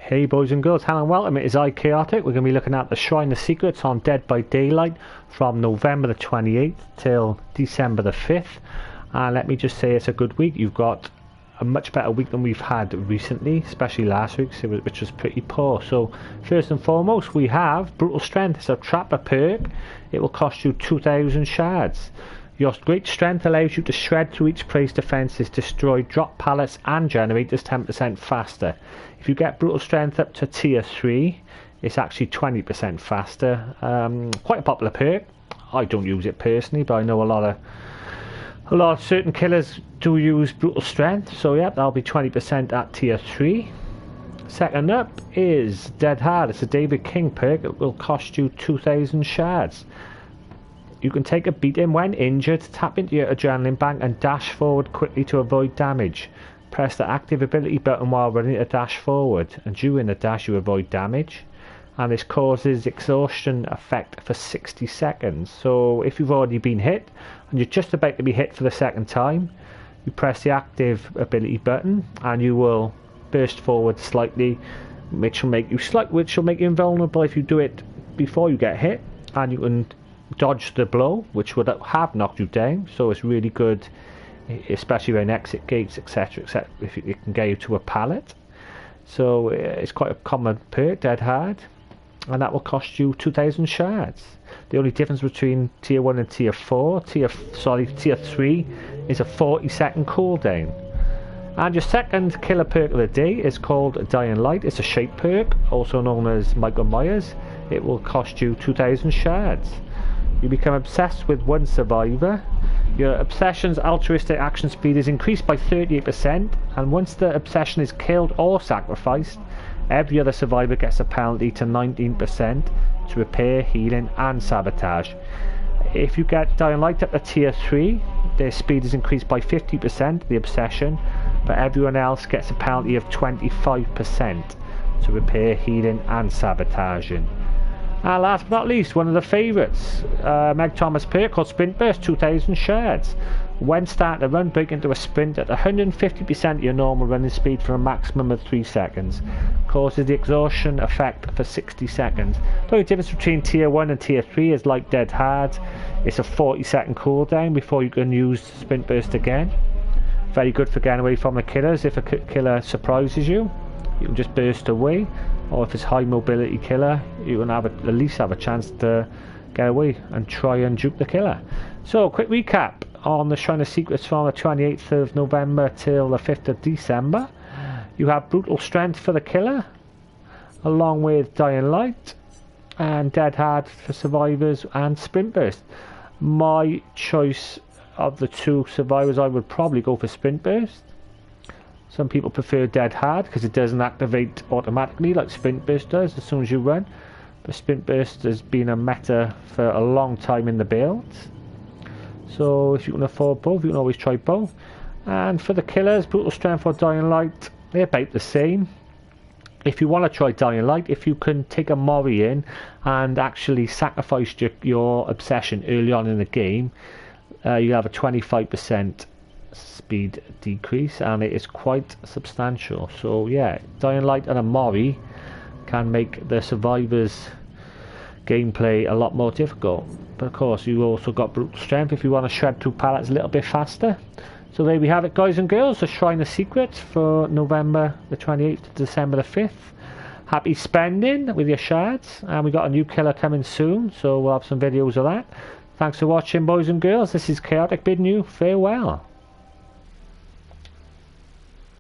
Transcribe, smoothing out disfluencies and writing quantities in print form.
Hey boys and girls, hello and welcome. It is I, Chaotic. We're going to be looking at the Shrine of Secrets on Dead by Daylight from November the 28th till December the 5th. And let me just say it's a good week. You've got a much better week than we've had recently, especially last week, which was pretty poor. So first and foremost, we have Brutal Strength. It's a trapper perk. It will cost you 2,000 shards. Your great strength allows you to shred through each prey's defences, destroy drop pallets and generators 10% faster. If you get brutal strength up to tier 3, it's actually 20% faster. Quite a popular perk. I don't use it personally, but I know a lot of certain killers do use brutal strength. So yeah, that'll be 20% at tier 3. Second up is Dead Hard. It's a David King perk. It will cost you 2,000 shards. You can take a beating when injured, tap into your adrenaline bank and dash forward quickly to avoid damage. Press the active ability button while running to dash forward, and during the dash you avoid damage. And this causes exhaustion effect for 60 seconds. So if you've already been hit and you're just about to be hit for the second time, you press the active ability button and you will burst forward slightly, which will make you invulnerable if you do it before you get hit, and you can dodge the blow, which would have knocked you down. So it's really good, especially around exit gates, etc. If it can get you to a pallet. So it's quite a common perk, Dead Hard, and that will cost you 2,000 shards. The only difference between tier 1 and tier 4, tier 3 is a 40-second cooldown. And your second killer perk of the day is called Dying Light. It's a shape perk, also known as Michael Myers. It will cost you 2,000 shards. You become obsessed with one survivor. Your obsession's altruistic action speed is increased by 38%, and once the obsession is killed or sacrificed, every other survivor gets a penalty to 19% to repair, healing and sabotage. If you get Dying Light up to tier 3, their speed is increased by 50%, the obsession, but everyone else gets a penalty of 25% to repair, healing and sabotaging. And last but not least, one of the favourites, Meg Thomas perk called Sprint Burst, 2,000 shards. When starting to run, break into a sprint at 150% of your normal running speed for a maximum of 3 seconds. Causes the exhaustion effect for 60 seconds. The only difference between tier 1 and tier 3 is like Dead Hard. It's a 40-second cooldown before you can use Sprint Burst again. Very good for getting away from the killers. If a killer surprises you, you can just burst away. Or if it's high mobility killer, you can have at least have a chance to get away and try and juke the killer. So quick recap on the Shrine of Secrets from the 28th of November till the 5th of December. You have Brutal Strength for the killer, along with Dying Light and Dead Hard for survivors and Sprint Burst. My choice of the two survivors, I would probably go for Sprint Burst. Some people prefer Dead Hard because it doesn't activate automatically like Sprint Burst does as soon as you run. But Sprint Burst has been a meta for a long time in the builds. So if you can afford both, you can always try both. And for the killers, Brutal Strength or Dying Light, they're about the same. If you want to try Dying Light, if you can take a Mori in and actually sacrifice your obsession early on in the game, you have a 25% speed decrease, and it is quite substantial. So yeah, Dying Light and a Mori can make the survivors gameplay a lot more difficult. But of course you also got Brutal Strength if you want to shred through pallets a little bit faster. So there we have it, guys and girls, the Shrine of Secrets for November the 28th to December the 5th. Happy spending with your shards, and we got a new killer coming soon, so we'll have some videos of that. Thanks for watching, boys and girls. This is Chaotic bidding you farewell.